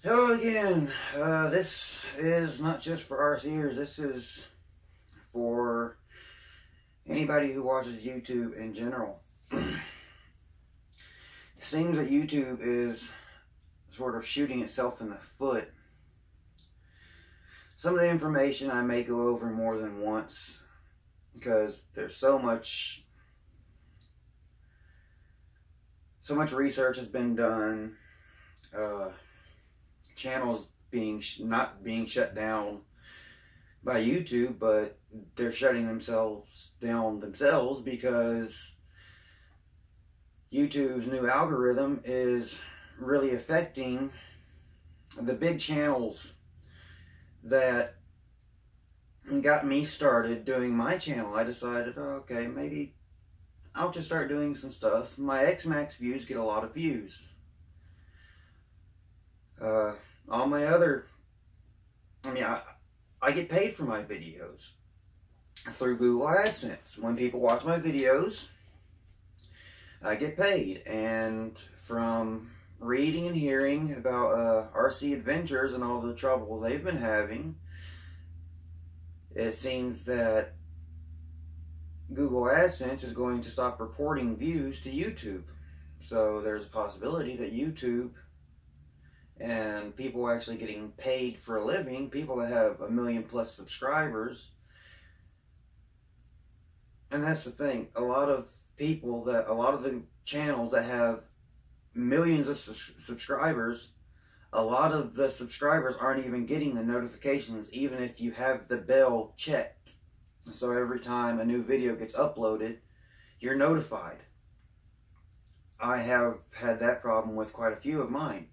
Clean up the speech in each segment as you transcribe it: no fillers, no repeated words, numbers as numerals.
Hello again. This is not just for RCers. This is for anybody who watches YouTube in general. It seems that YouTube is sort of shooting itself in the foot. Some of the information I may go over more than once because there's so much research has been done. Channels not being shut down by YouTube, but they're shutting themselves down because YouTube's new algorithm is really affecting the big channels that got me started doing my channel. I decided, okay, maybe I'll just start doing some stuff. My X-Max views get a lot of views. All my other, I get paid for my videos through Google AdSense. When people watch my videos, I get paid. And from reading and hearing about RC Adventures and all the trouble they've been having, it seems that Google AdSense is going to stop reporting views to YouTube. So there's a possibility that YouTube and people actually getting paid for a living, people that have 1 million plus subscribers. And that's the thing, a lot of the channels that have millions of subscribers, a lot of the subscribers aren't even getting the notifications, even if you have the bell checked. So every time a new video gets uploaded, you're notified. I have had that problem with quite a few of mine.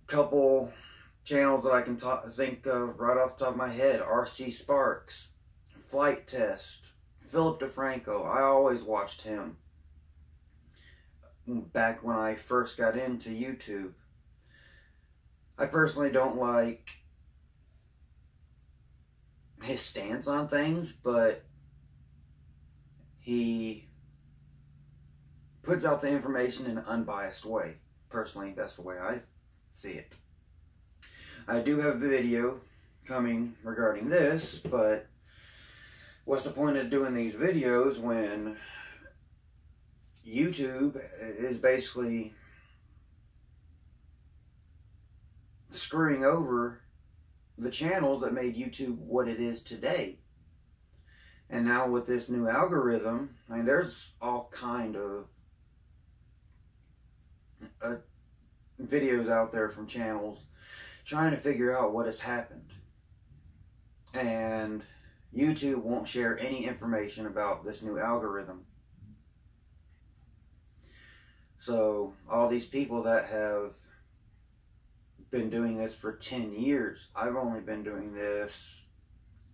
Couple channels that I can think of right off the top of my head: RC Sparks, Flight Test, Philip DeFranco. I always watched him back when I first got into YouTube. I personally don't like his stance on things, but he puts out the information in an unbiased way. Personally, that's the way I see it. I do have a video coming regarding this, but what's the point of doing these videos when YouTube is basically screwing over the channels that made YouTube what it is today? And now with this new algorithm, there's all kind of videos out there from channels trying to figure out what has happened, and YouTube won't share any information about this new algorithm. So all these people that have been doing this for 10 years, I've only been doing this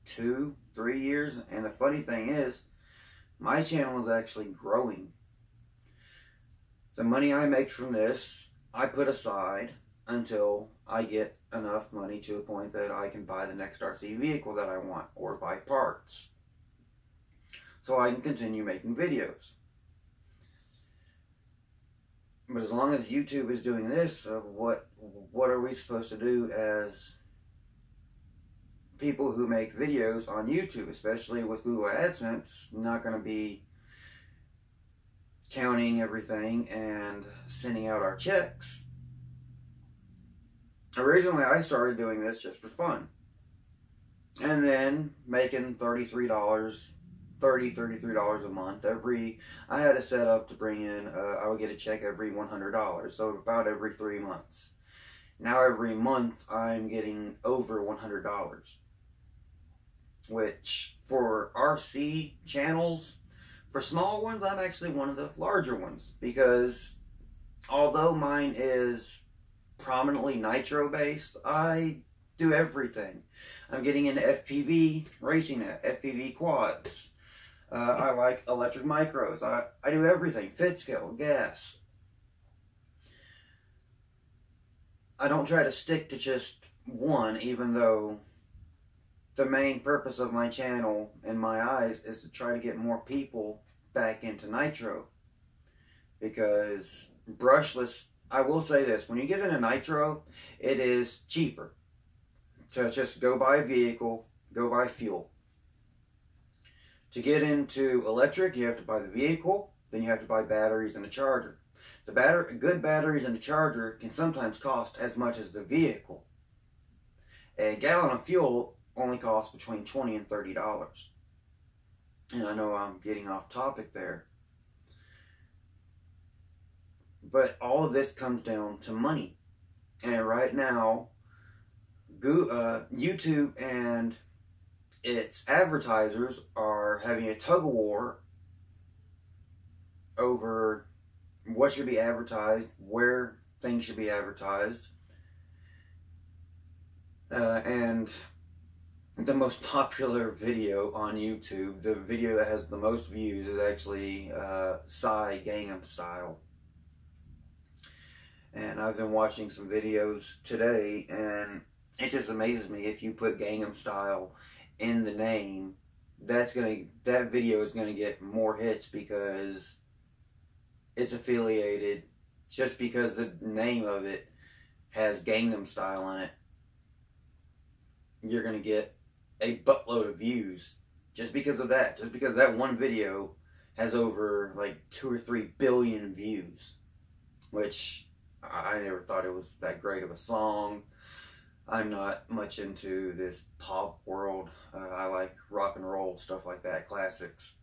2-3 years, and the funny thing is my channel is actually growing. The money I make from this, I put aside until I get enough money to a point that I can buy the next RC vehicle that I want, or buy parts, so I can continue making videos. But as long as YouTube is doing this, what are we supposed to do as people who make videos on YouTube, especially with Google AdSense not going to be counting everything and sending out our checks? Originally, I started doing this just for fun, and then making $33 a month. I had a setup to bring in, I would get a check every $100, so about every 3 months. Now every month I'm getting over $100, which for RC channels, for small ones, I'm actually one of the larger ones, because although mine is prominently nitro based, I do everything. I'm getting into FPV racing, FPV quads. I like electric micros. I do everything. Fit scale, gas. I don't try to stick to just one, even though the main purpose of my channel, in my eyes, is to try to get more people back into nitro. Because brushless I will say this, when you get into nitro, it is cheaper to just go buy a vehicle, go buy fuel. To get into electric, you have to buy the vehicle, then you have to buy batteries and a charger. Good batteries and a charger can sometimes cost as much as the vehicle. A gallon of fuel only costs between $20 and $30. And I know I'm getting off topic there. But all of this comes down to money. And right now, YouTube and its advertisers are having a tug of war over what should be advertised, where things should be advertised. And the most popular video on YouTube, the video that has the most views, is actually Psy Gangnam Style. And I've been watching some videos today, and it just amazes me. If you put Gangnam Style in the name, that video is gonna get more hits because it's affiliated, just because the name of it has Gangnam Style in it. You're gonna get a buttload of views just because of that. Just because that one video has over like 2 or 3 billion views, which I never thought it was that great of a song. I'm not much into this pop world. I like rock and roll, stuff like that, classics.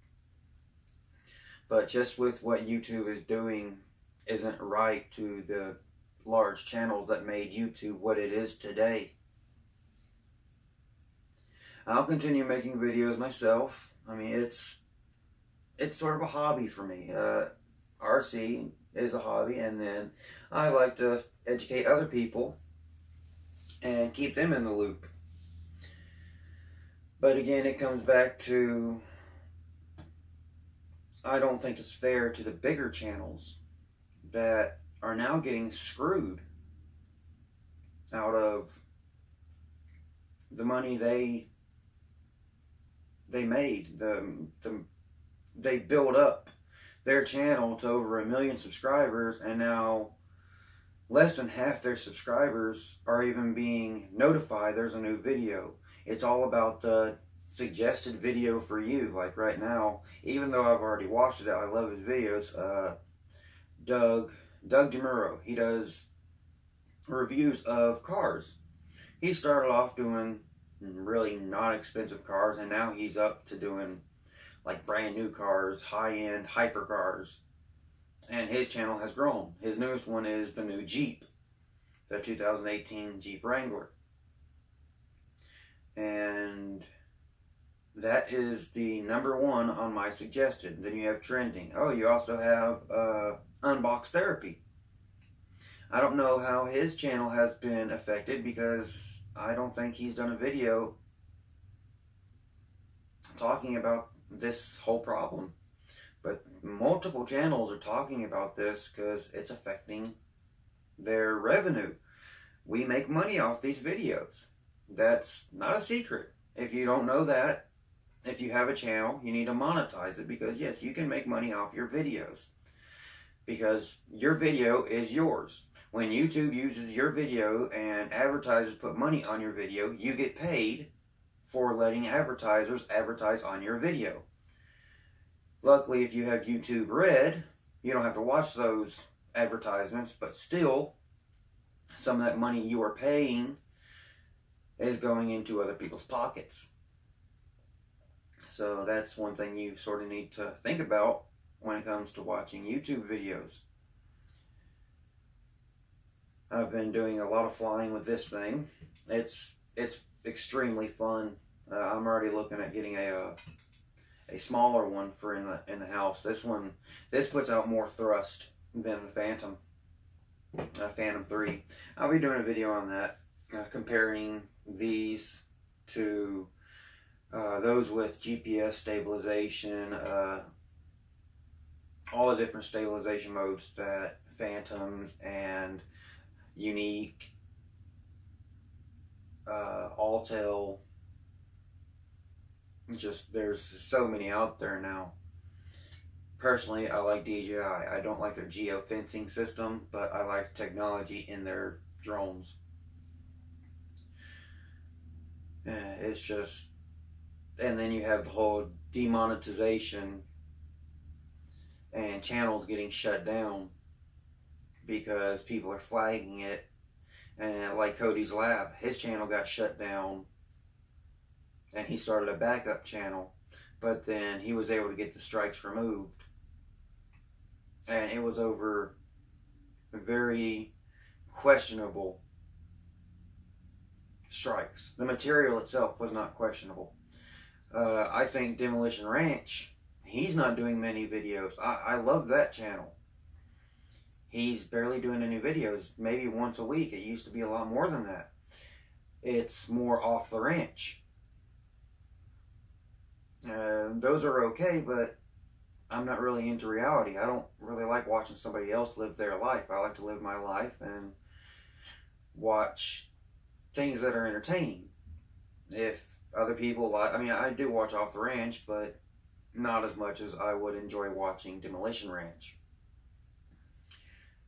But just with what YouTube is doing isn't right to the large channels that made YouTube what it is today. I'll continue making videos myself. I mean, it's sort of a hobby for me. RC is a hobby, and then I like to educate other people and keep them in the loop. But again, it comes back to, I don't think it's fair to the bigger channels that are now getting screwed out of the money they made. They build up their channel to over 1 million subscribers, and now less than half their subscribers are even being notified there's a new video. It's all about the suggested video for you. Like right now, even though I've already watched it, I love his videos. Doug DeMuro, he does reviews of cars. He started off doing really not expensive cars, and now he's up to doing like brand new cars, high-end hypercars. And his channel has grown. His newest one is the new Jeep, the 2018 Jeep Wrangler. And that is the #1 on my suggested. Then you have trending. Oh, you also have unbox therapy. I don't know how his channel has been affected, because I don't think he's done a video talking about this whole problem. But multiple channels are talking about this because it's affecting their revenue. We make money off these videos. That's not a secret. If you don't know that, if you have a channel, you need to monetize it, because yes, you can make money off your videos, because your video is yours. When YouTube uses your video and advertisers put money on your video, you get paid for letting advertisers advertise on your video. Luckily, if you have YouTube Red, you don't have to watch those advertisements, but still, some of that money you are paying is going into other people's pockets. So that's one thing you sort of need to think about when it comes to watching YouTube videos. I've been doing a lot of flying with this thing. It's extremely fun. I'm already looking at getting a smaller one for in the house. This puts out more thrust than the Phantom 3. I'll be doing a video on that, comparing these to those with GPS stabilization, all the different stabilization modes that Phantoms and Unique, Alltel, just there's so many out there now. Personally, I like DJI. I don't like their geofencing system, but I like the technology in their drones. It's just, and then you have the whole demonetization and channels getting shut down because people are flagging it. And like Cody's Lab, his channel got shut down and he started a backup channel, but then he was able to get the strikes removed. And it was over very questionable strikes. The material itself was not questionable. I think Demolition Ranch, he's not doing many videos. I love that channel. He's barely doing any videos, maybe once a week. It used to be a lot more than that. It's more off the ranch. Those are okay, but I'm not really into reality. I don't really like watching somebody else live their life. I like to live my life and watch things that are entertaining. If other people like, I mean, I do watch Off the Ranch, but not as much as I would enjoy watching Demolition Ranch.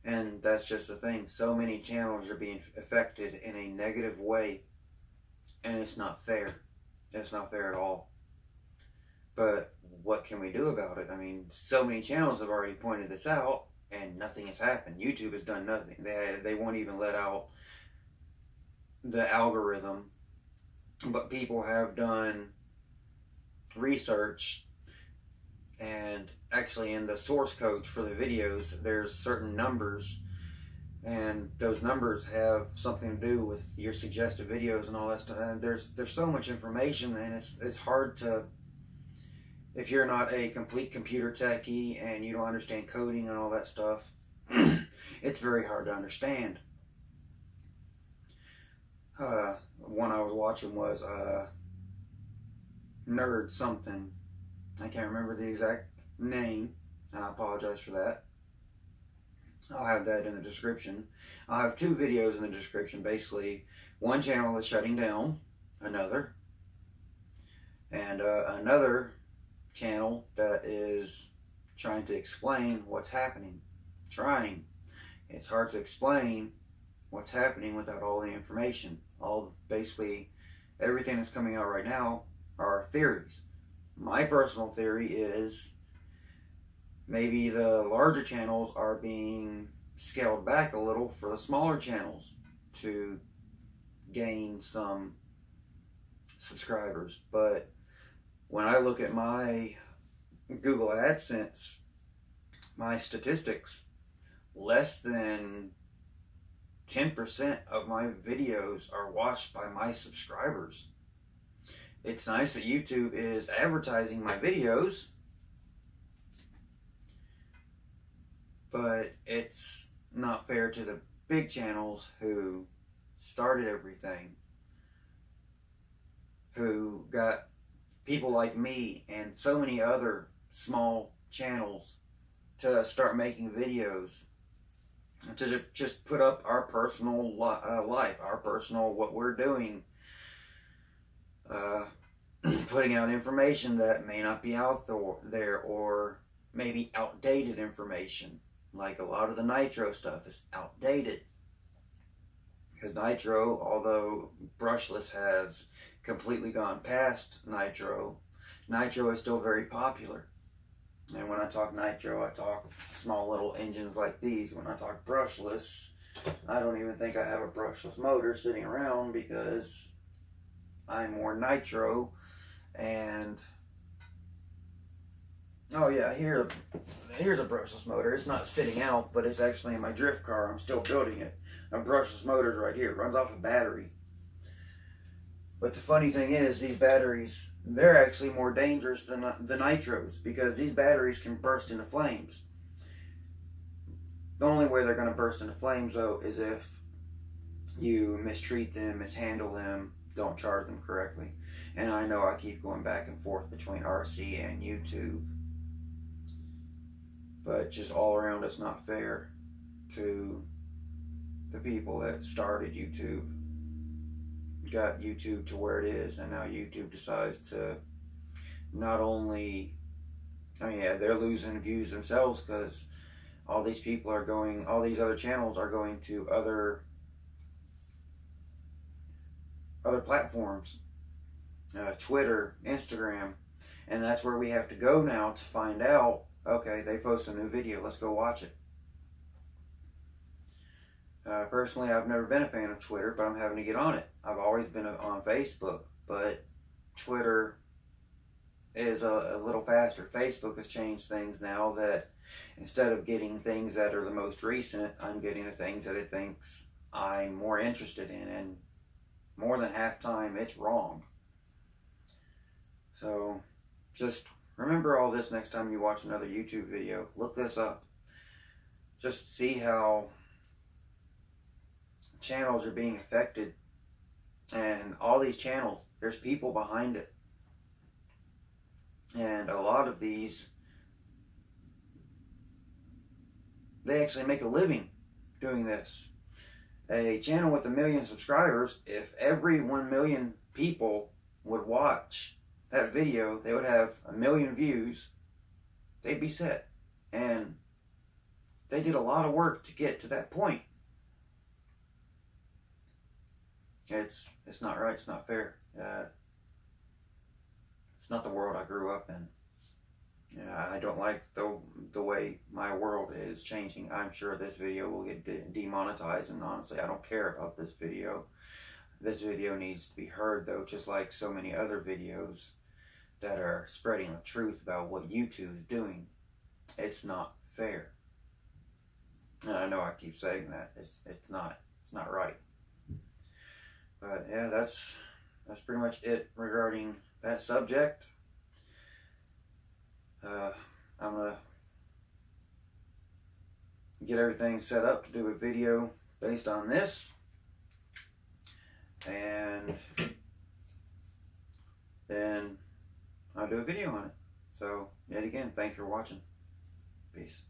And that's just the thing. So many channels are being affected in a negative way, and it's not fair. It's not fair at all. But what can we do about it? I mean, so many channels have already pointed this out, and nothing has happened. YouTube has done nothing. They won't even let out the algorithm. But people have done research, and actually in the source codes for the videos, there's certain numbers, and those numbers have something to do with your suggested videos and all that stuff. And there's so much information, and it's hard to, if you're not a complete computer techie and you don't understand coding and all that stuff, it's very hard to understand. One I was watching was Nerd something. I can't remember the exact name. I apologize for that. I'll have that in the description. I'll have two videos in the description. Basically, one channel is shutting down another, and another channel that is trying to explain what's happening. Trying. It's hard to explain what's happening without all the information. Basically, everything that's coming out right now are theories. My personal theory is maybe the larger channels are being scaled back a little for the smaller channels to gain some subscribers. But when I look at my Google AdSense, my statistics, less than 10% of my videos are watched by my subscribers. It's nice that YouTube is advertising my videos, but it's not fair to the big channels who started everything, who got people like me and so many other small channels to start making videos, to just put up our personal life, our personal, what we're doing, putting out information that may not be out there, or maybe outdated information. Like a lot of the Nitro stuff is outdated. Because Nitro, although brushless has completely gone past Nitro, Nitro is still very popular. And when I talk Nitro, I talk small little engines like these. When I talk brushless, I don't even think I have a brushless motor sitting around, because I'm more Nitro. And oh yeah, here's a brushless motor. It's not sitting out, but it's actually in my drift car. I'm still building it. A brushless motor's right here. It runs off a battery. But the funny thing is, these batteries, they're actually more dangerous than the Nitros, because these batteries can burst into flames. The only way they're going to burst into flames, though, is if you mistreat them, mishandle them, don't charge them correctly. And I know I keep going back and forth between RC and YouTube, but just all around, it's not fair to the people that started YouTube, got YouTube to where it is, and now YouTube decides to not only I mean, yeah, they're losing views themselves because all these people are going, all these other channels are going to other platforms, Twitter, Instagram, and that's where we have to go now to find out, okay, they post a new video, let's go watch it. Personally, I've never been a fan of Twitter, but I'm having to get on it. I've always been on Facebook, but Twitter is a little faster. Facebook has changed things now that instead of getting things that are the most recent, I'm getting the things that it thinks I'm more interested in, and more than half time it's wrong. So just remember all this next time you watch another YouTube video. Look this up. Just see how channels are being affected, and all these channels, there's people behind it, and a lot of these, they actually make a living doing this. A channel with 1 million subscribers, if every 1 million people would watch that video, they would have 1 million views, they'd be set. And they did a lot of work to get to that point. It's not right. It's not fair. It's not the world I grew up in. I don't like the way my world is changing. I'm sure this video will get demonetized, and honestly, I don't care about this video. This video needs to be heard, though, just like so many other videos that are spreading the truth about what YouTube is doing. It's not fair. And I know I keep saying that. It's not right. But yeah, that's pretty much it regarding that subject. I'm gonna get everything set up to do a video based on this, and then I'll do a video on it. So yet again, thanks for watching. Peace.